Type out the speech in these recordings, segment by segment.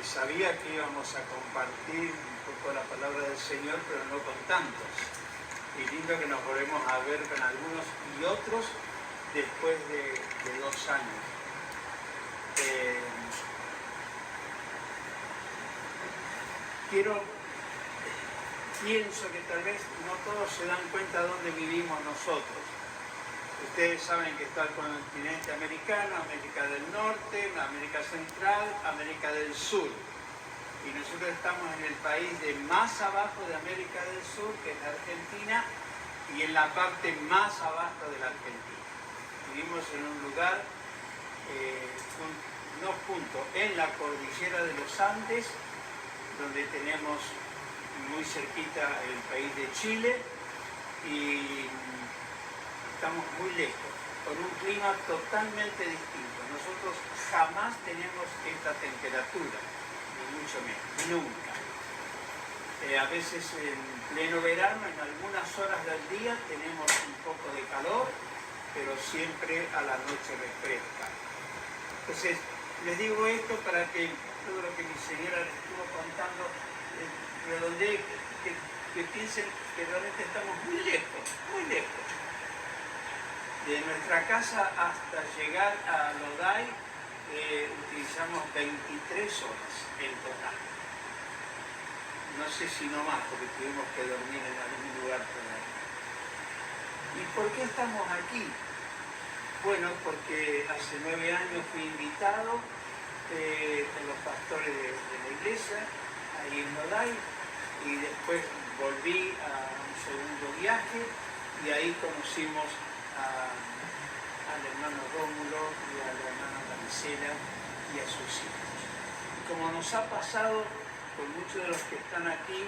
Sabía que íbamos a compartir un poco la palabra del Señor, pero no con tantos. Y lindo que nos volvemos a ver con algunos y otros después de 2 años. Pienso que tal vez no todos se dan cuenta de dónde vivimos nosotros. Ustedes saben que está el continente americano, América del Norte, América Central, América del Sur. Y nosotros estamos en el país de más abajo de América del Sur, que es Argentina, y en la parte más abajo de la Argentina. Vivimos en un lugar, en la cordillera de los Andes, donde tenemos muy cerquita el país de Chile, y estamos muy lejos, con un clima totalmente distinto. Nosotros jamás tenemos esta temperatura, ni mucho menos, nunca. A veces en pleno verano, en algunas horas del día, tenemos un poco de calor, pero siempre a la noche refresca. Entonces, les digo esto para que todo lo que mi señora les estuvo contando, redondee, que piensen que realmente estamos muy lejos, muy lejos. De nuestra casa hasta llegar a Lodai utilizamos 23 horas en total. No sé si no más, porque tuvimos que dormir en algún lugar por ahí. ¿Y por qué estamos aquí? Bueno, porque hace 9 años fui invitado por los pastores de la iglesia, ahí en Lodai, y después volví a un segundo viaje, y ahí conocimos al hermano Rómulo y a la hermana Maricela y a sus hijos. Como nos ha pasado con muchos de los que están aquí,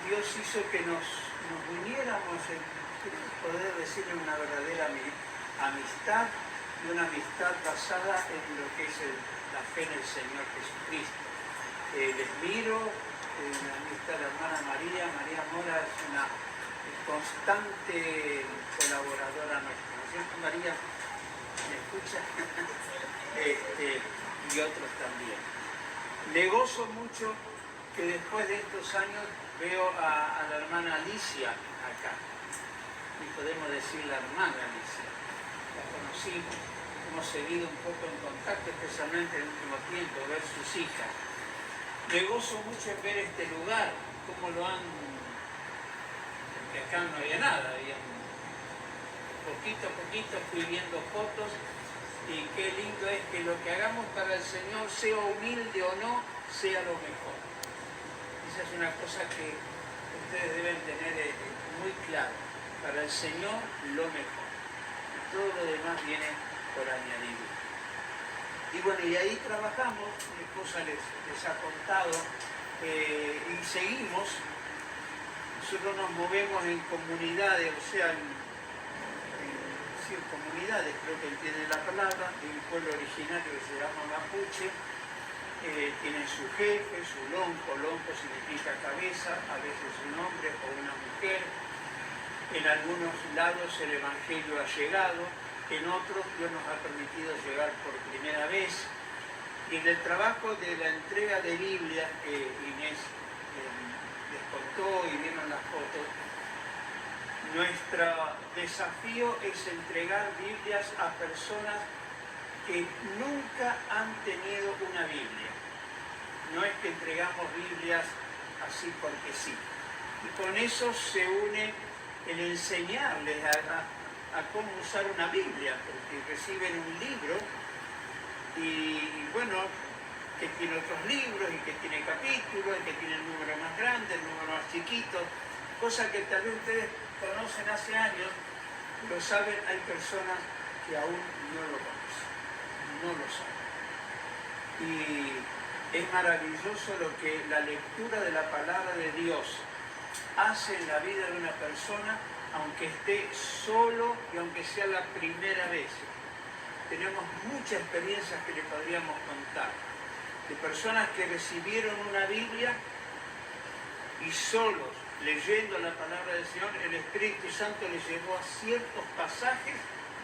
Dios hizo que nos uniéramos en poder decirle una verdadera amistad, y una amistad basada en lo que es la fe en el Señor Jesucristo. Les miro, aquí está la hermana María Mora es una constante colaboradora nuestra, ¿no es cierto, María? ¿Me escucha? Y otros también. Le gozo mucho que después de estos años veo a la hermana Alicia acá, y podemos decir la hermana Alicia. La conocimos, hemos seguido un poco en contacto, especialmente en el último tiempo, ver sus hijas. Le gozo mucho en ver este lugar, cómo lo han... que acá no había nada, había poquito a poquito fui viendo fotos, y qué lindo es que lo que hagamos para el Señor, sea humilde o no, sea lo mejor. Esa es una cosa que ustedes deben tener muy claro. Para el Señor, lo mejor. Y todo lo demás viene por añadidura. Y bueno, y ahí trabajamos, mi esposa les ha contado, y seguimos. Nosotros nos movemos en comunidades, o sea, en comunidades, creo que entienden la palabra, de un pueblo originario que se llama Mapuche. Tienen su jefe, su lonco. Lonco significa cabeza, a veces un hombre o una mujer. En algunos lados el Evangelio ha llegado, en otros Dios nos ha permitido llegar por primera vez. Y en el trabajo de la entrega de Biblias que Inés les contó y vieron las fotos, nuestro desafío es entregar Biblias a personas que nunca han tenido una Biblia. No es que entregamos Biblias así porque sí. Y con eso se une el enseñarles a cómo usar una Biblia, porque reciben un libro y bueno, que tiene otros libros y que tiene capítulos y que tiene el número más grande, el número más chiquito, cosa que tal vez ustedes conocen hace años, pero saben, hay personas que aún no lo conocen, no lo saben. Y es maravilloso lo que la lectura de la palabra de Dios hace en la vida de una persona, aunque esté solo y aunque sea la primera vez. Tenemos muchas experiencias que le podríamos contar, de personas que recibieron una Biblia y solos, leyendo la palabra del Señor, el Espíritu Santo les llevó a ciertos pasajes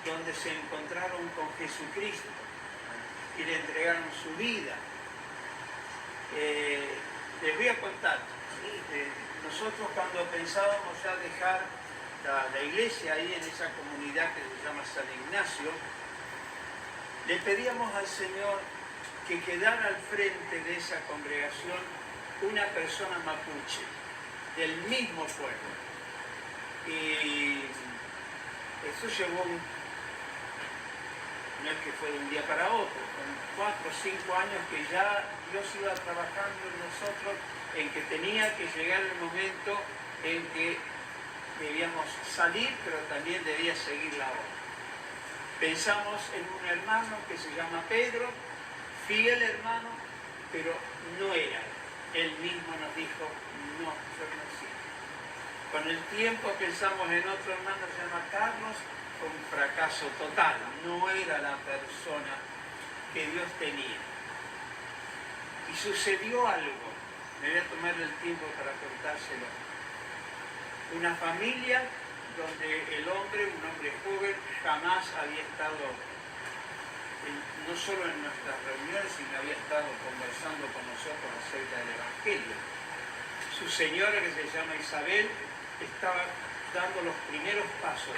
donde se encontraron con Jesucristo y le entregaron su vida. Les voy a contar. Nosotros cuando pensábamos ya dejar la iglesia ahí en esa comunidad que se llama San Ignacio, le pedíamos al Señor que quedara al frente de esa congregación una persona mapuche, del mismo pueblo. Y eso llevó no es que fue de un día para otro, con 4 o 5 años que ya Dios iba trabajando en nosotros, en que tenía que llegar el momento en que debíamos salir, pero también debía seguir la obra. Pensamos en un hermano que se llama Pedro, fiel hermano, pero no era. Él mismo nos dijo, no, yo no sigo. Con el tiempo pensamos en otro hermano que se llama Carlos, un fracaso total, no era la persona que Dios tenía. Y sucedió algo, me voy a tomar el tiempo para contárselo. Una familia donde el hombre, un hombre joven, jamás había estado, no solo en nuestras reuniones, sino había estado conversando con nosotros acerca del Evangelio. Su señora, que se llama Isabel, estaba dando los primeros pasos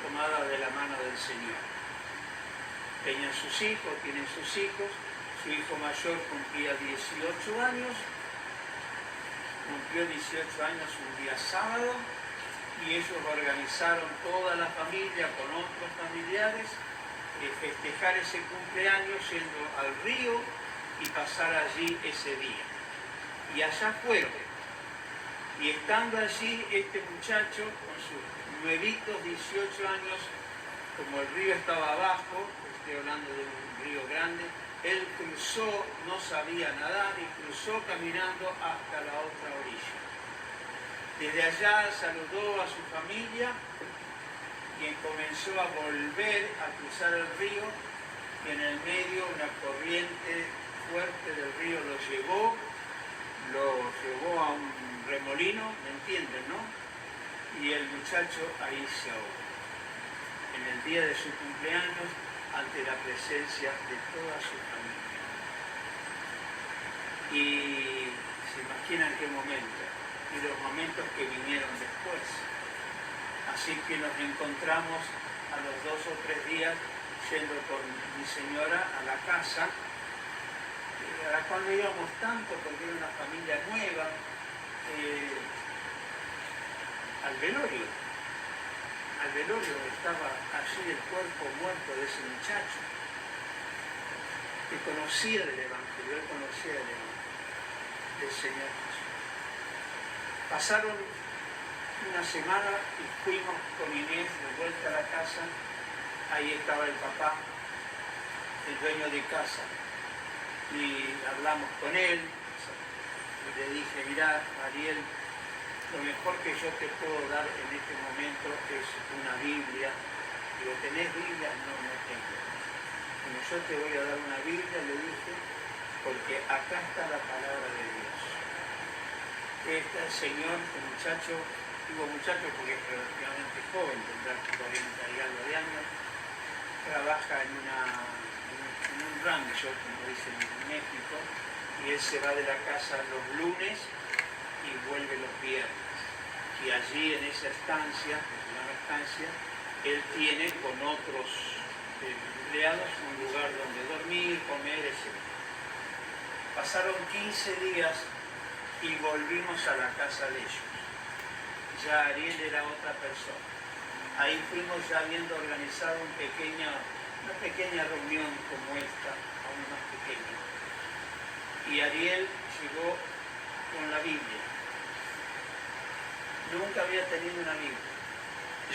tomada de la mano del Señor. Tienen sus hijos, su hijo mayor cumplía 18 años, cumplió 18 años un día sábado, y ellos organizaron toda la familia con otros familiares, festejar ese cumpleaños yendo al río y pasar allí ese día. Y allá fueron. Y estando allí, este muchacho, con sus nuevitos 18 años, como el río estaba abajo, estoy hablando de un río grande, él cruzó, no sabía nadar, y cruzó caminando hasta la otra orilla. Desde allá saludó a su familia y comenzó a volver a cruzar el río, y en el medio una corriente fuerte del río lo llevó a un remolino, ¿me entienden, no? Y el muchacho ahí se ahogó. En el día de su cumpleaños, ante la presencia de toda su familia. Y se imaginan qué momento, y los momentos que vinieron después. Así que nos encontramos a los 2 o 3 días yendo con mi señora a la casa, a la cual no íbamos tanto porque era una familia nueva, al velorio. Al velorio estaba allí el cuerpo muerto de ese muchacho, que conocía del Evangelio, él conocía del Evangelio, del Señor Jesús. Pasaron una semana y fuimos con Inés de vuelta a la casa. Ahí estaba el papá, el dueño de casa, y hablamos con él. Y le dije, mirá, Ariel, lo mejor que yo te puedo dar en este momento es una Biblia. Digo, ¿tenés Biblia? No, no tengo. Como yo te voy a dar una Biblia, le dije, porque acá está la palabra de Dios. Este Señor, este muchacho, digo muchacho porque es relativamente joven, tendrá 40 y algo de años, trabaja en un rancho, como dicen en México, y él se va de la casa los lunes y vuelve los viernes. Y allí en esa estancia, que se llama estancia, él tiene con otros empleados un lugar donde dormir, comer, etc. Pasaron 15 días y volvimos a la casa de ellos. Ya Ariel era otra persona. Ahí fuimos ya habiendo organizado una pequeña reunión como esta, aún más pequeña. Y Ariel llegó con la Biblia. Nunca había tenido una Biblia.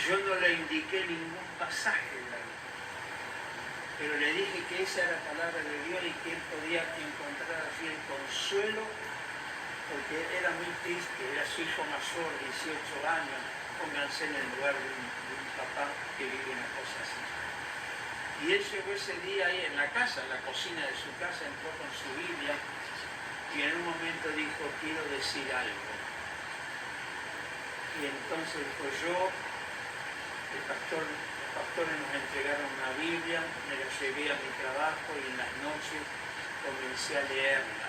Yo no le indiqué ningún pasaje de la Biblia, pero le dije que esa era la palabra de Dios y que él podía encontrar así el consuelo, porque era muy triste, era su hijo mayor, 18 años, pónganse en el lugar de un papá que vive una cosa así. Y él llegó ese día ahí en la casa, en la cocina de su casa, entró con su Biblia y en un momento dijo, quiero decir algo. Y entonces dijo, los pastores nos entregaron una Biblia, me la llevé a mi trabajo y en las noches comencé a leerla.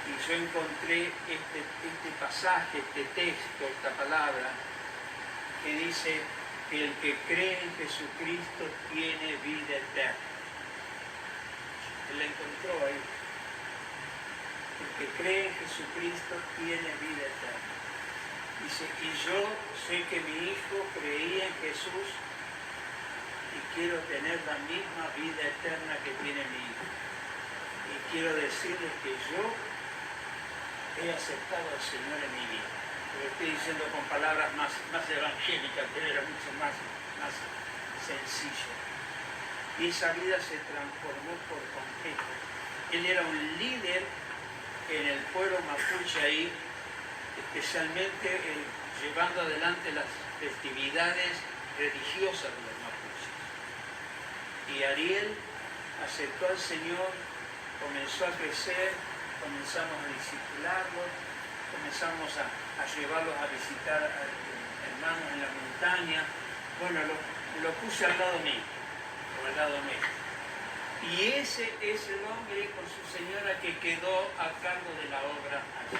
Y yo encontré este pasaje, este texto, esta palabra, que dice que el que cree en Jesucristo tiene vida eterna. Él la encontró ahí. El que cree en Jesucristo tiene vida eterna. Dice, y yo sé que mi hijo creía en Jesús y quiero tener la misma vida eterna que tiene mi hijo. Y quiero decirles que yo he aceptado al Señor en mi vida. Lo estoy diciendo con palabras más evangélicas, pero era mucho más sencillo. Y esa vida se transformó por completo. Él era un líder en el pueblo mapuche ahí, especialmente llevando adelante las festividades religiosas de los mapuches. Y Ariel aceptó al Señor, comenzó a crecer, comenzamos a discipularlos, comenzamos a llevarlos a visitar a hermanos en la montaña. Bueno, lo puse al lado mío, Y ese es el hombre con su señora que quedó a cargo de la obra allí.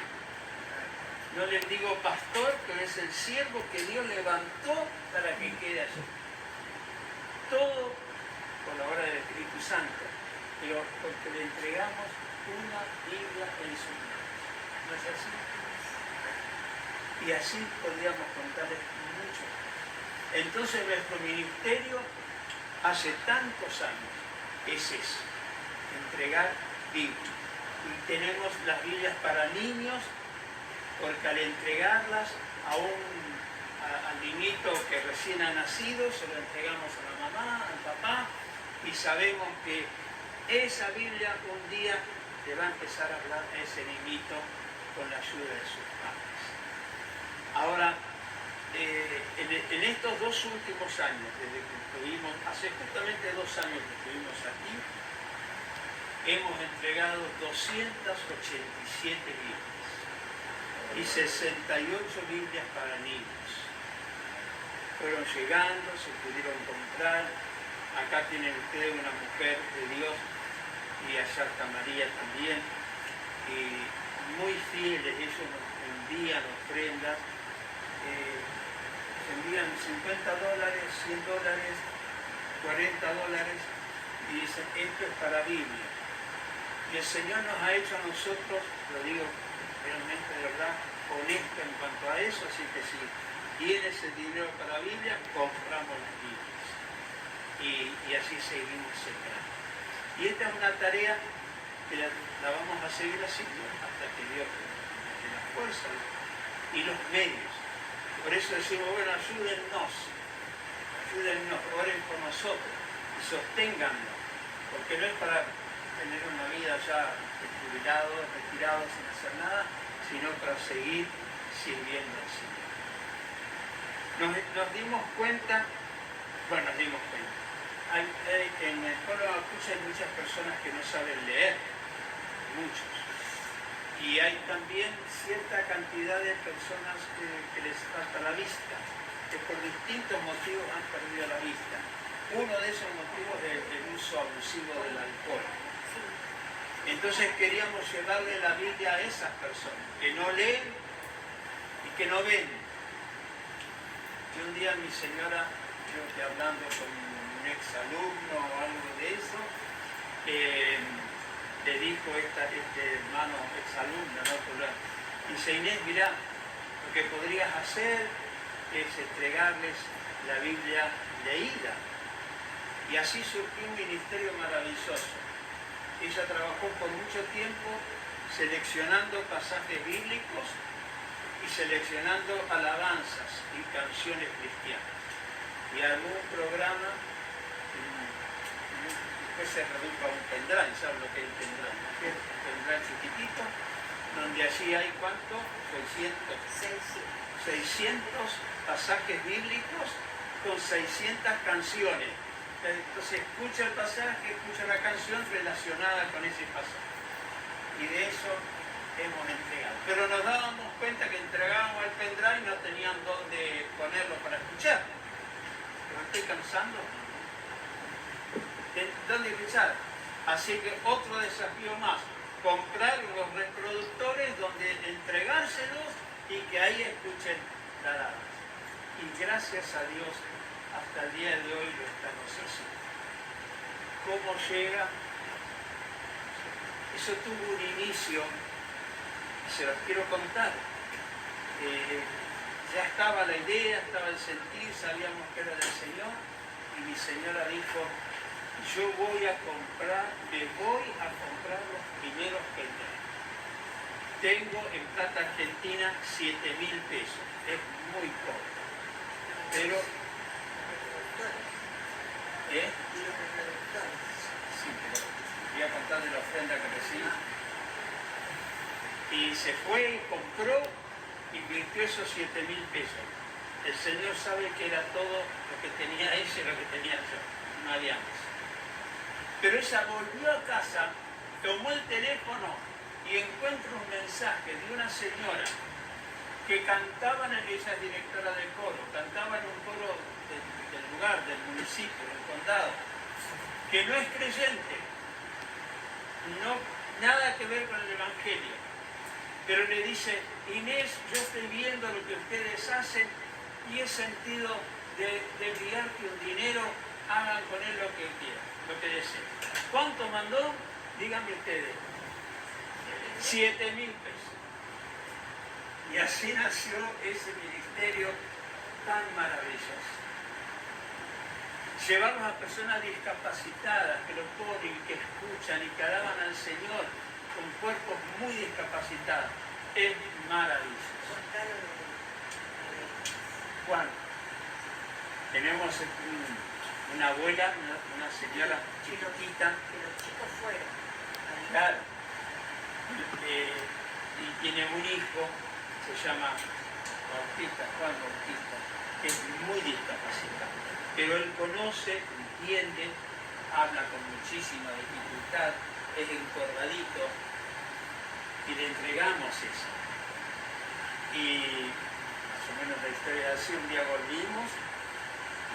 No les digo pastor, pero es el siervo que Dios levantó para que quede allí. Todo por la obra del Espíritu Santo, pero porque le entregamos una Biblia en sus manos. ¿No es así? Y así podríamos contarles mucho. Entonces nuestro ministerio hace tantos años es eso, entregar Biblia. Y tenemos las Biblias para niños, porque al entregarlas al niñito que recién ha nacido, se lo entregamos a la mamá, al papá, y sabemos que esa Biblia un día le va a empezar a hablar a ese niñito con la ayuda de sus padres. Ahora, en estos 2 últimos años, desde que estuvimos, hace justamente 2 años que estuvimos aquí, hemos entregado 287 Biblias y 68 Biblias para niños. Fueron llegando, se pudieron comprar. Acá tienen ustedes una mujer de Dios y allá está María también. Y muy fieles, ellos nos envían ofrendas. Se envían $50, $100, $40 y dicen, esto es para Biblia. Y el Señor nos ha hecho a nosotros, lo digo realmente de verdad, honesto en cuanto a eso, así que si tiene ese dinero para Biblia, compramos las Biblias. Y así seguimos sembrando. Y esta es una tarea que la vamos a seguir haciendo hasta que Dios nos dé la fuerza y los medios. Por eso decimos, bueno, ayúdennos, oren por nosotros y sosténgannos, porque no es para tener una vida ya jubilados, retirados, sin hacer nada, sino para seguir sirviendo al Señor. Nos dimos cuenta, en el pueblo mapuche hay muchas personas que no saben leer, muchos. Y hay también cierta cantidad de personas que les falta la vista, que por distintos motivos han perdido la vista. Uno de esos motivos es el uso abusivo del alcohol. Entonces queríamos llevarle la Biblia a esas personas, que no leen y que no ven. Y un día mi señora, creo que hablando con un exalumno o algo de eso, le dijo este hermano exalumno, ¿no? Dice, Inés, mirá, lo que podrías hacer es entregarles la Biblia leída. Y así surgió un ministerio maravilloso. Ella trabajó por mucho tiempo seleccionando pasajes bíblicos y seleccionando alabanzas y canciones cristianas. Y armó un programa, después se redujo a un pendrive, ¿sabes lo que es el pendrive? Un pendrive chiquitito, donde allí hay ¿cuánto? 600 pasajes bíblicos con 600 canciones. Entonces escucha el pasaje, escucha la canción relacionada con ese pasaje. Y de eso hemos entregado. Pero nos dábamos cuenta que entregábamos el pendrive y no tenían dónde ponerlo para escuchar. ¿Me estoy cansando? ¿Dónde escuchar? Así que otro desafío más. comprar los reproductores donde entregárselos y que ahí escuchen la alabanza. Y gracias a Dios, hasta el día de hoy lo estamos haciendo. ¿Cómo llega? Eso tuvo un inicio, se los quiero contar. Ya estaba la idea, estaba el sentir, sabíamos que era del Señor, y mi señora dijo, yo me voy a comprar los primeros pendrives. Tengo en plata argentina 7.000 pesos, es muy poco, pero... Sí, pero voy a contar de la ofrenda que recibí. Y se fue y compró, invirtió esos 7.000 pesos. El Señor sabe que era todo lo que tenía ella y lo que tenía yo, no había más. Pero ella volvió a casa, tomó el teléfono y encuentra un mensaje de una señora que cantaba, ella es directora del coro, cantaba en un coro del lugar, del municipio, del condado, que no es creyente, nada que ver con el Evangelio. Pero le dice, Inés, yo estoy viendo lo que ustedes hacen y he sentido de enviarte un dinero, hagan con él lo que quieran, lo que deseen. ¿Cuánto mandó? Díganme ustedes. 7.000 pesos. Y así nació ese ministerio tan maravilloso. Llevamos a personas discapacitadas que lo ponen, que escuchan y que alaban al Señor con cuerpos muy discapacitados. Es maravilloso. Juan, tenemos una abuela, una señora chiquitita. Que los chicos fueron. Claro. Y tiene un hijo, se llama Bautista, Juan Bautista, que es muy discapacitado. Pero él conoce, entiende, habla con muchísima dificultad, es encorvadito, y le entregamos eso. Y más o menos la historia así, un día volvimos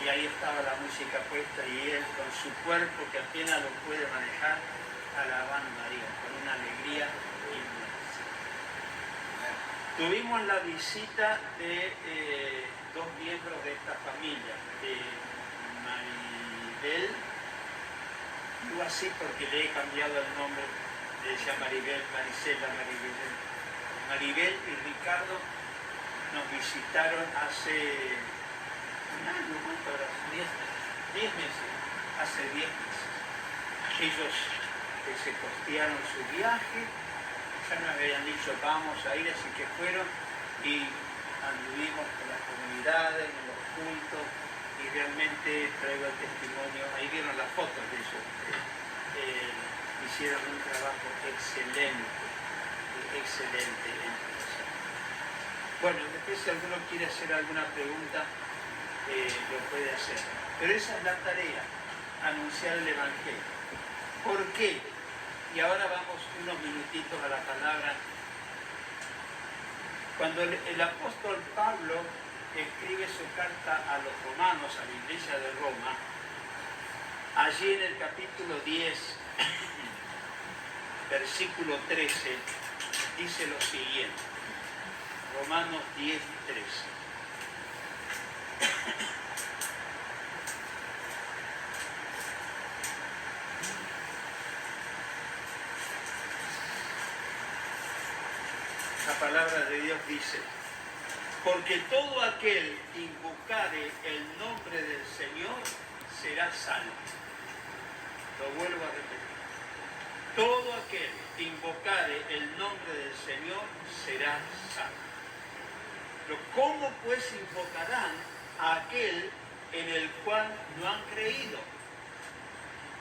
y ahí estaba la música puesta y él con su cuerpo que apenas lo puede manejar, alabando a Dios con una alegría inmensa. Tuvimos la visita de dos miembros de esta familia, de Maribel, digo así porque le he cambiado el nombre, de ella Maribel, Marisela, Maribel y Ricardo nos visitaron hace un año, ¿cuánto era? 10 meses, hace 10 meses. Ellos se costearon su viaje, ya nos habían dicho vamos a ir, así que fueron y anduvimos con las comunidades, en los cultos, y realmente traigo el testimonio, ahí vieron las fotos de ellos, hicieron un trabajo excelente, excelente. Bueno, después si alguno quiere hacer alguna pregunta, lo puede hacer. Pero esa es la tarea, anunciar el Evangelio. ¿Por qué? Y ahora vamos unos minutitos a la palabra. Cuando el apóstol Pablo escribe su carta a los romanos, a la iglesia de Roma, allí en el capítulo 10, versículo 13, dice lo siguiente. Romanos 10, 13. La palabra de Dios dice, porque todo aquel que invocare el nombre del Señor será salvo. Lo vuelvo a repetir. Todo aquel que invocare el nombre del Señor será salvo. Pero ¿cómo pues invocarán a aquel en el cual no han creído?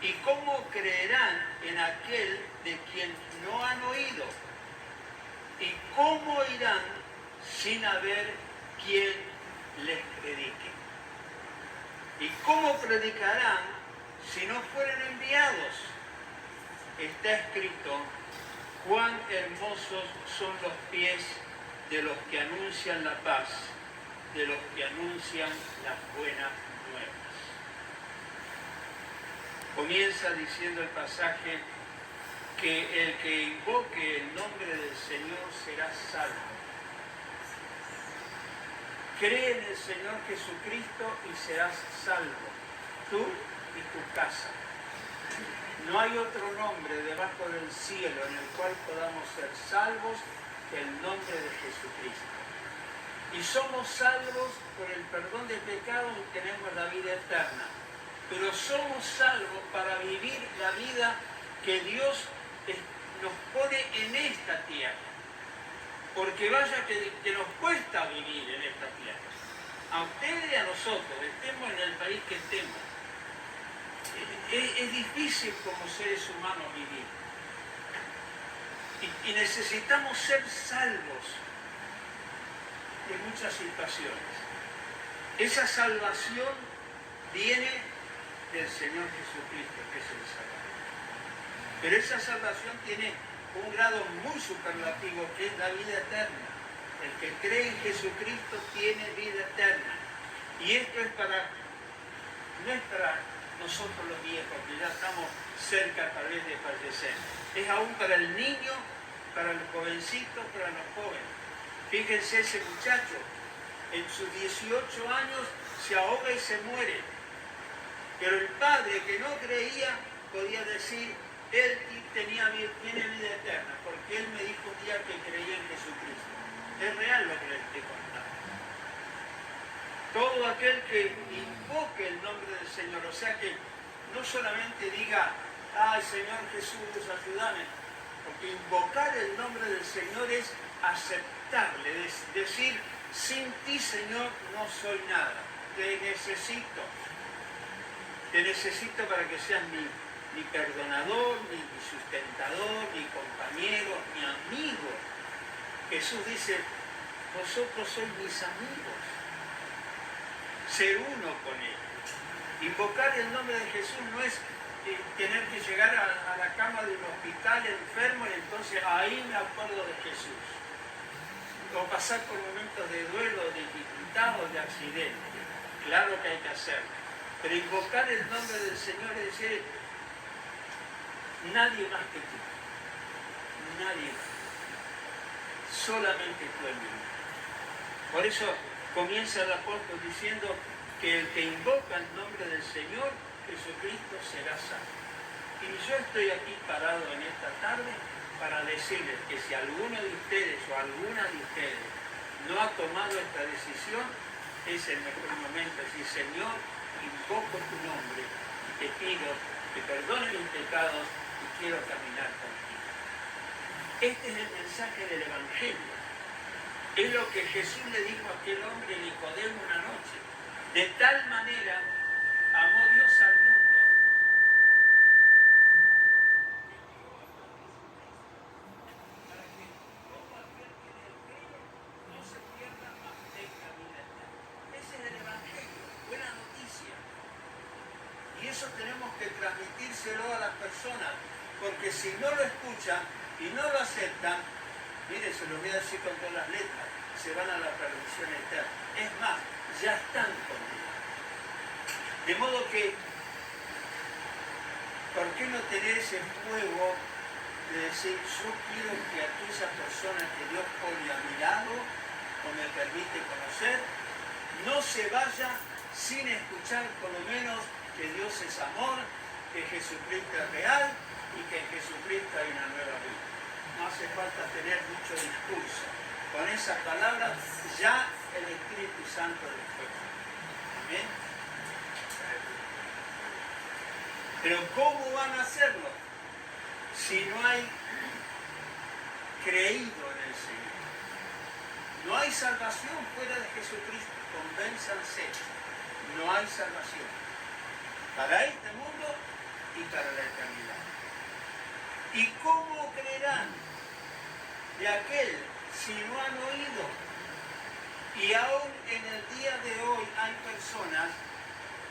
¿Y cómo creerán en aquel de quien no han oído? ¿Y cómo irán sin haber quien les predique? ¿Y cómo predicarán si no fueren enviados? Está escrito, cuán hermosos son los pies de los que anuncian la paz, de los que anuncian las buenas nuevas. Comienza diciendo el pasaje, que el que invoque el nombre del Señor será salvo. Cree en el Señor Jesucristo y serás salvo, tú y tu casa. No hay otro nombre debajo del cielo en el cual podamos ser salvos que el nombre de Jesucristo. Y somos salvos por el perdón de pecados y tenemos la vida eterna. Pero somos salvos para vivir la vida que Dios nos pone en esta tierra. Porque vaya que nos cuesta vivir en esta tierra. A ustedes y a nosotros, estemos en el país que estemos. Es difícil como seres humanos vivir. Y necesitamos ser salvos de muchas situaciones. Esa salvación viene del Señor Jesucristo, que es el Salvador. Pero esa salvación tiene un grado muy superlativo, que es la vida eterna. El que cree en Jesucristo tiene vida eterna. Y esto es no es para nosotros los viejos, que ya estamos cerca tal vez de fallecer. Es aún para el niño, para los jovencitos, para los jóvenes. Fíjense ese muchacho, en sus 18 años se ahoga y se muere. Pero el padre que no creía podía decir, él tiene vida eterna, porque él me dijo un día que creía en Jesucristo. Es real lo que le estoy contando. Todo aquel que invoque el nombre del Señor, o sea que no solamente diga, ay Señor Jesús, ayúdame, porque invocar el nombre del Señor es aceptarle, es decir, sin ti Señor no soy nada, te necesito para que seas mi perdonador, mi sustentador, mi compañero, mi amigo. Jesús dice, vosotros sois mis amigos. Ser uno con Él. Invocar el nombre de Jesús no es tener que llegar a la cama de un hospital enfermo y entonces ahí me acuerdo de Jesús. O pasar por momentos de duelo, de dificultad o de accidente. Claro que hay que hacerlo. Pero invocar el nombre del Señor es decir, nadie más que tú. Nadie más. Solamente tú en mí. Por eso comienza el apóstol diciendo que el que invoca el nombre del Señor Jesucristo será salvo. Y yo estoy aquí parado en esta tarde para decirles que si alguno de ustedes o alguna de ustedes no ha tomado esta decisión, es el mejor momento. Es decir, Señor, invoco tu nombre y te pido que perdones mis pecados y quiero caminar contigo. Este es el mensaje del Evangelio. Es lo que Jesús le dijo a aquel hombre Nicodemo una noche. De tal manera amó Dios al mundo para que todo aquel que en él cree no se pierda, mas tenga vida eterna. Ese es el Evangelio, buena noticia. Y eso tenemos que transmitírselo a las personas, porque si no lo escuchan y no lo aceptan, mire, se lo voy a decir con todas las letras, se van a la perdición eterna. Es más, ya están condenados. De modo que, ¿por qué no tener ese fuego de decir, yo quiero que aquella persona que Dios pone a mi lado o me permite conocer, no se vaya sin escuchar por lo menos que Dios es amor, que Jesucristo es real y que en Jesucristo hay una nueva vida? No hace falta tener mucho discurso. Con esas palabras ya el Espíritu Santo después. Amén. Pero ¿cómo van a hacerlo si no hay creído en el Señor? No hay salvación fuera de Jesucristo. Convénzanse. No hay salvación. Para este mundo y para la eternidad. ¿Y cómo creerán de aquel si no han oído? Y aún en el día de hoy hay personas,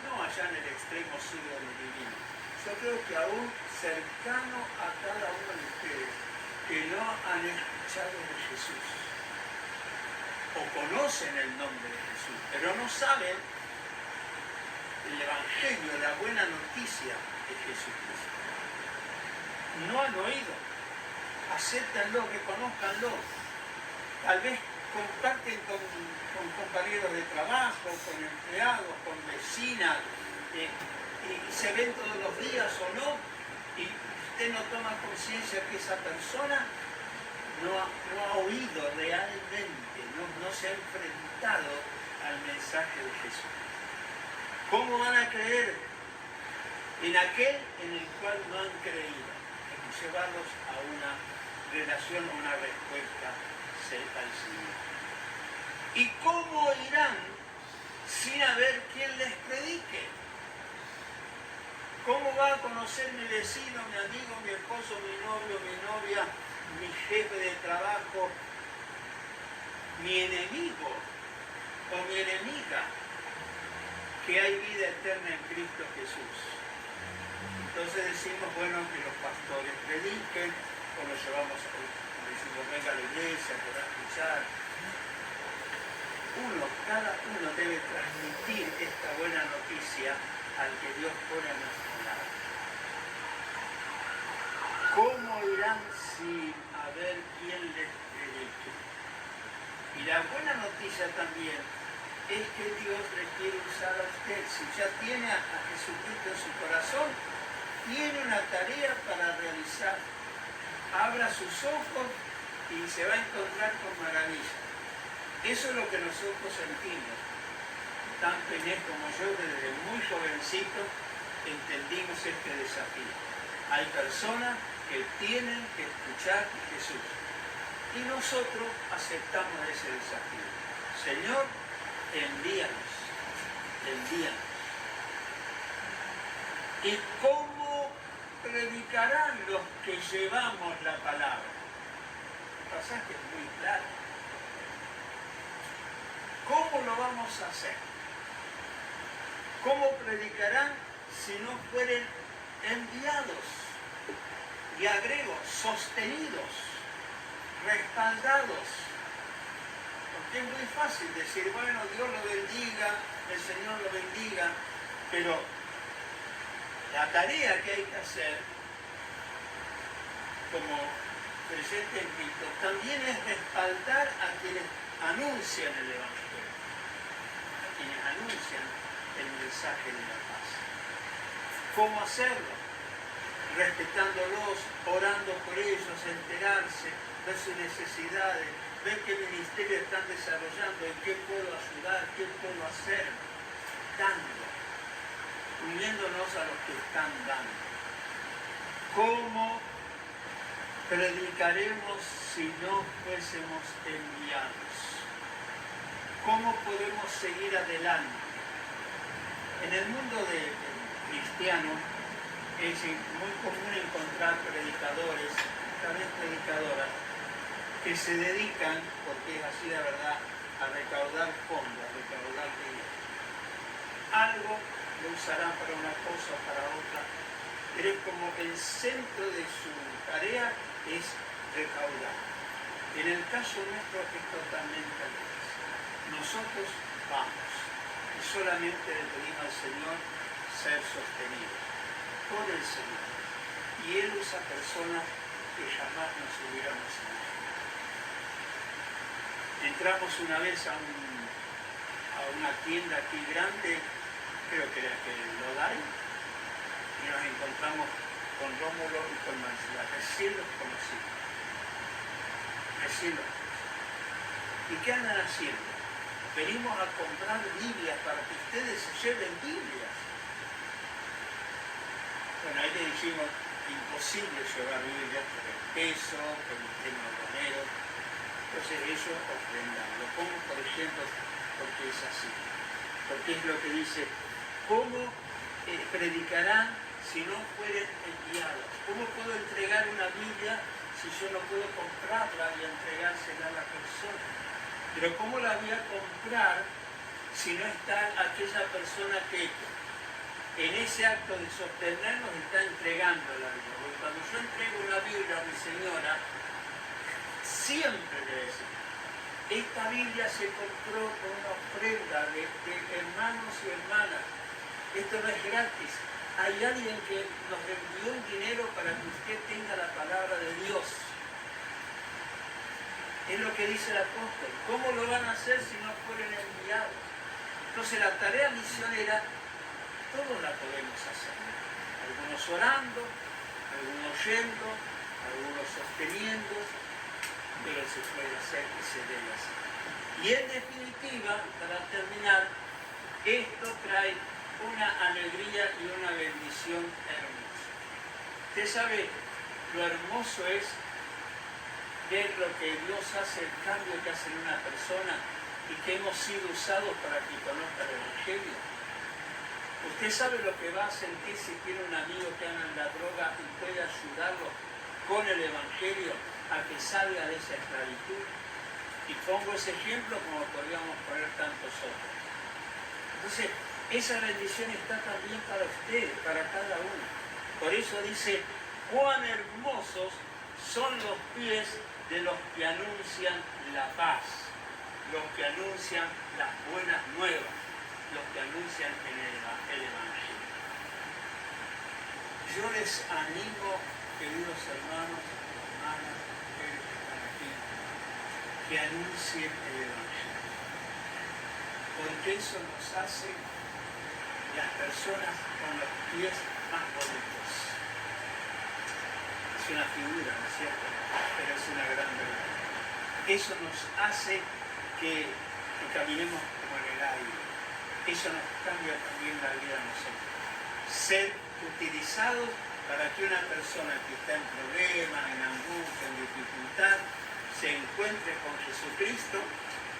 no allá en el extremo sur del divino, yo creo que aún cercano a cada uno de ustedes, que no han escuchado de Jesús, o conocen el nombre de Jesús, pero no saben el Evangelio, la buena noticia de Jesucristo. no han oído. Acéptenlo, reconózcanlo. Tal vez comparten con compañeros de trabajo, con empleados, con vecinas, y se ven todos los días o no, y usted no toma conciencia que esa persona no ha oído realmente, no se ha enfrentado al mensaje de Jesús. ¿Cómo van a creer en aquel en el cual no han creído? Hay que llevarlos a una relación, a una respuesta al Señor. ¿Y cómo irán sin haber quien les predique? ¿Cómo va a conocer mi vecino, mi amigo, mi esposo, mi novio, mi novia, mi jefe de trabajo, mi enemigo o mi enemiga, que hay vida eterna en Cristo Jesús? Entonces decimos, bueno, que los pastores prediquen, o los llevamos, decimos, venga a la iglesia, podrá escuchar. Cada uno debe transmitir esta buena noticia al que Dios pone a nuestro lado. ¿Cómo irán sin haber quien les predique? Y la buena noticia también es que Dios le quiere usar a usted. Si ya tiene a Jesucristo en su corazón, tiene una tarea para realizar. Abra sus ojos y se va a encontrar con maravilla. Eso es lo que nosotros sentimos. Tan Penés como yo, desde muy jovencito, entendimos este desafío. Hay personas que tienen que escuchar a Jesús. Y nosotros aceptamos ese desafío. Señor, envíanos. ¿Y cómo predicarán los que llevamos la palabra? El pasaje es muy claro. ¿Cómo lo vamos a hacer? ¿Cómo predicarán si no fueren enviados? Y agrego, sostenidos, respaldados. Porque es muy fácil decir, bueno, Dios lo bendiga, el Señor lo bendiga, pero la tarea que hay que hacer como creyente en Cristo también es respaldar a quienes anuncian el Evangelio, a quienes anuncian el mensaje de la paz. ¿Cómo hacerlo? Respetándolos, orando por ellos, enterarse, ver sus necesidades, ver qué ministerio están desarrollando, en qué puedo ayudar, qué puedo hacer, dando, uniéndonos a los que están dando. ¿Cómo predicaremos si no fuésemos enviados? ¿Cómo podemos seguir adelante? En el mundo cristiano es muy común encontrar predicadores, tal vez predicadoras, que se dedican, porque es así la verdad, a recaudar fondos, a recaudar dinero. Algo lo usarán para una cosa o para otra, pero es como el centro de su tarea es recaudar. En el caso nuestro es totalmente al revés. Nosotros vamos y solamente le pedimos al Señor ser sostenidos por el Señor. Y Él usa personas que jamás nos hubiéramos imaginado. Entramos una vez a una tienda aquí grande, creo que era el Lodai, y nos encontramos con Rómulo y con Mancilla. Recién los conocí. ¿Y qué andan haciendo? Venimos a comprar Biblias para que ustedes se lleven Biblias. Bueno, ahí le dijimos, imposible llevar Biblias por el peso, por el tema monero. Entonces ellos ofrendan. Lo pongo por ejemplo porque es así. Porque es lo que dice, ¿cómo predicarán si no fueren enviados? ¿Cómo puedo entregar una Biblia si yo no puedo comprarla y entregársela a la persona? Pero ¿cómo la voy a comprar si no está aquella persona que en ese acto de sostenernos está entregando la Biblia? Porque cuando yo entrego una Biblia a mi señora, siempre le decimos, esta Biblia se compró con una ofrenda de hermanos y hermanas. Esto no es gratis. hay alguien que nos envió un dinero para que usted tenga la palabra de Dios. Es lo que dice el apóstol. ¿Cómo lo van a hacer si no fueren enviados? Entonces la tarea misionera, todos la podemos hacer. Algunos orando, algunos yendo, algunos sosteniendo, pero se puede hacer y se debe hacer. Y en definitiva, para terminar, esto trae una alegría y una bendición hermosa. Usted sabe, lo hermoso es ver lo que Dios hace, el cambio que hace en una persona y que hemos sido usados para que conozca el Evangelio. Usted sabe lo que va a sentir si tiene un amigo que anda en la droga y puede ayudarlo con el Evangelio a que salga de esa esclavitud. Y pongo ese ejemplo como podríamos poner tantos otros. Entonces, esa bendición está también para ustedes, para cada uno. Por eso dice, cuán hermosos son los pies de los que anuncian la paz, los que anuncian las buenas nuevas, los que anuncian el Evangelio. Yo les animo, queridos hermanos, hermanas, ustedes que están aquí, que anuncien el Evangelio. Porque eso nos hace las personas con los pies más bonitos. Es una figura, ¿no es cierto? Pero es una gran verdad. Eso nos hace que caminemos como en el aire. Eso nos cambia también la vida a nosotros. Ser utilizados para que una persona que está en problemas, en angustia, en dificultad, se encuentre con Jesucristo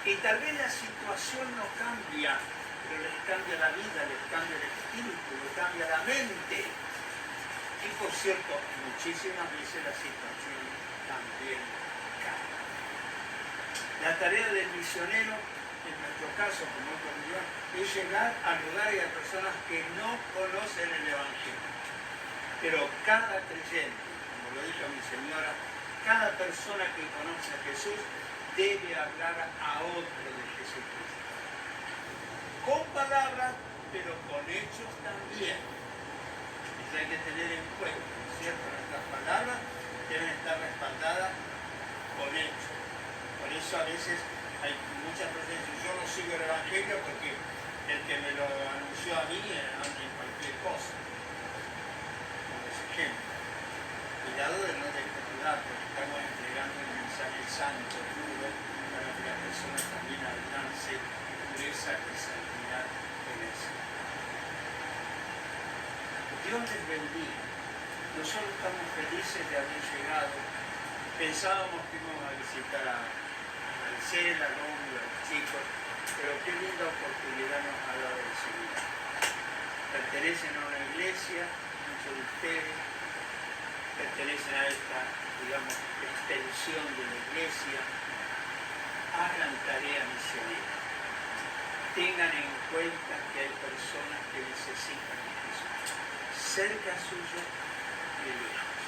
y tal vez la situación no cambia, pero les cambia la vida, les cambia el espíritu, les cambia la mente. Y por cierto, muchísimas veces la situación también cambia. La tarea del misionero, en nuestro caso, como comunidad, es llegar a lugares y a personas que no conocen el Evangelio. Pero cada creyente, como lo dijo mi señora, cada persona que conoce a Jesús debe hablar a otro de Jesucristo. Con palabras, pero con hechos también. Eso hay que tener en cuenta, ¿no es cierto? Nuestras palabras deben estar respaldadas con hechos. Por eso a veces hay muchas personas que dicen, yo no sigo el Evangelio porque el que me lo anunció a mí anda en cualquier cosa. Como ese ejemplo. Cuidado de no desconfiar, porque estamos entregando un mensaje santo, puro, para que la persona también alcance pureza y santidad en eso. Dios les bendiga. Nosotros estamos felices de haber llegado. Pensábamos que íbamos a visitar a Maricela, a Rómulo, a los chicos, pero qué linda oportunidad nos ha dado el Señor. Pertenecen a una iglesia, muchos de ustedes, pertenecen a esta, digamos, extensión de la iglesia. Hagan tarea misionera. Tengan en cuenta que hay personas que necesitan a Jesús, cerca suyo y lejos.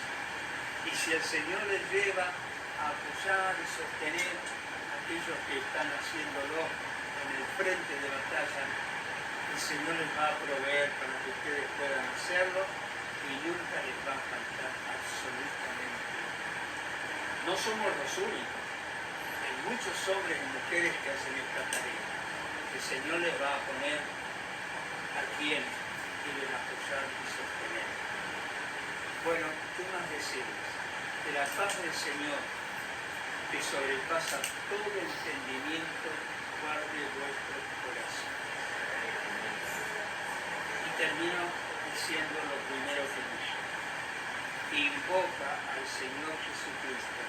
Y si el Señor les lleva a apoyar y sostener a aquellos que están haciéndolo en el frente de batalla, el Señor les va a proveer para que ustedes puedan hacerlo y nunca les va a faltar absolutamente nada. No somos los únicos. Hay muchos hombres y mujeres que hacen esta tarea. El Señor les va a poner a quien deben apoyar y sostener. Bueno, ¿qué más decirles? Que la paz del Señor, que sobrepasa todo entendimiento, guarde vuestros corazones. Y termino diciendo lo primero que dije. Invoca al Señor Jesucristo,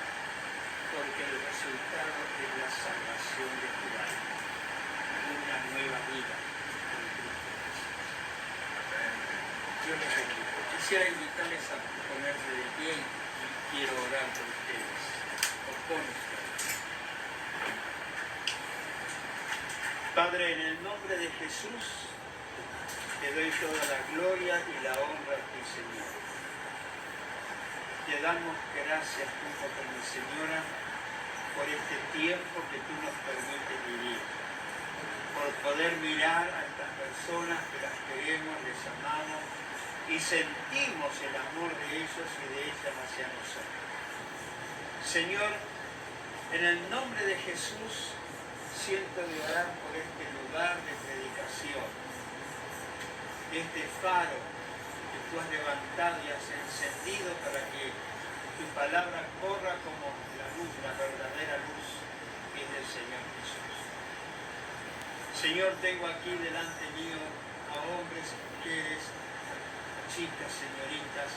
porque el resultado es la salvación de tu alma, una nueva vida en Cristo Jesús. Dios les bendiga. Quisiera invitarles a ponerse de pie y quiero orar por ustedes. Padre, en el nombre de Jesús, te doy toda la gloria y la honra a tu Señor. Te damos gracias junto con mi Señora por este tiempo que tú nos permites vivir, por poder mirar a estas personas que las queremos, les amamos, y sentimos el amor de ellos y de ellas hacia nosotros. Señor, en el nombre de Jesús, siento de orar por este lugar de predicación, este faro que tú has levantado y has encendido para que tu palabra corra como la luz, la verdadera luz que es del Señor Jesús. Señor, tengo aquí delante mío a hombres, mujeres, a chicas, señoritas.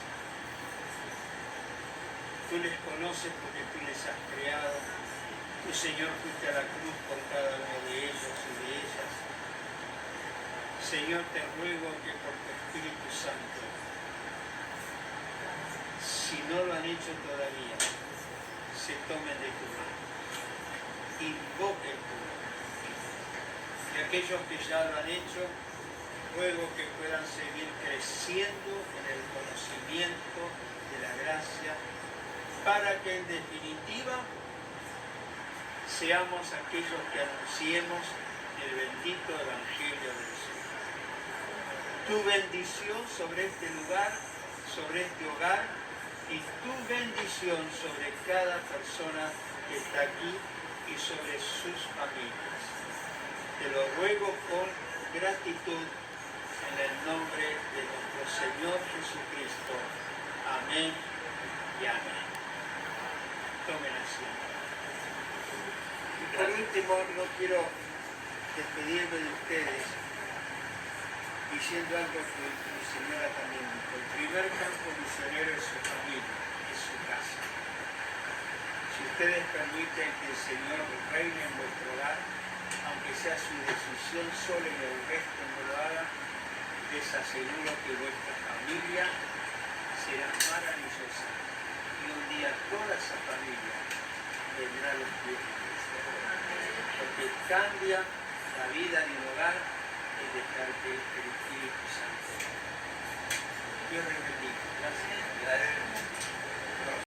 Tú les conoces porque tú les has creado. Tú, Señor, fuiste a la cruz por cada uno de ellos y de ellas. Señor, te ruego que por tu Espíritu Santo, si no lo han hecho todavía, se tomen de tu mano, invoquen tu mano. Y aquellos que ya lo han hecho, ruego que puedan seguir creciendo en el conocimiento de la gracia, para que en definitiva seamos aquellos que anunciemos el bendito Evangelio del Señor. Tu bendición sobre este lugar, sobre este hogar, y tu bendición sobre cada persona que está aquí y sobre sus familias. Te lo ruego con gratitud en el nombre de nuestro Señor Jesucristo. Amén y amén. Tomen asiento. Y por último, no quiero despedirme de ustedes diciendo algo que mi señora también dijo. El primer campo misionero es su familia, es su casa. Si ustedes permiten que el Señor reine en vuestro hogar, aunque sea su decisión sola y el resto no lo haga, les aseguro que vuestra familia será maravillosa. Y un día toda esa familia vendrá a los pies de Cristo. Porque cambia la vida de un hogar es dejar que el Espíritu Santo. Dios les bendiga. Gracias.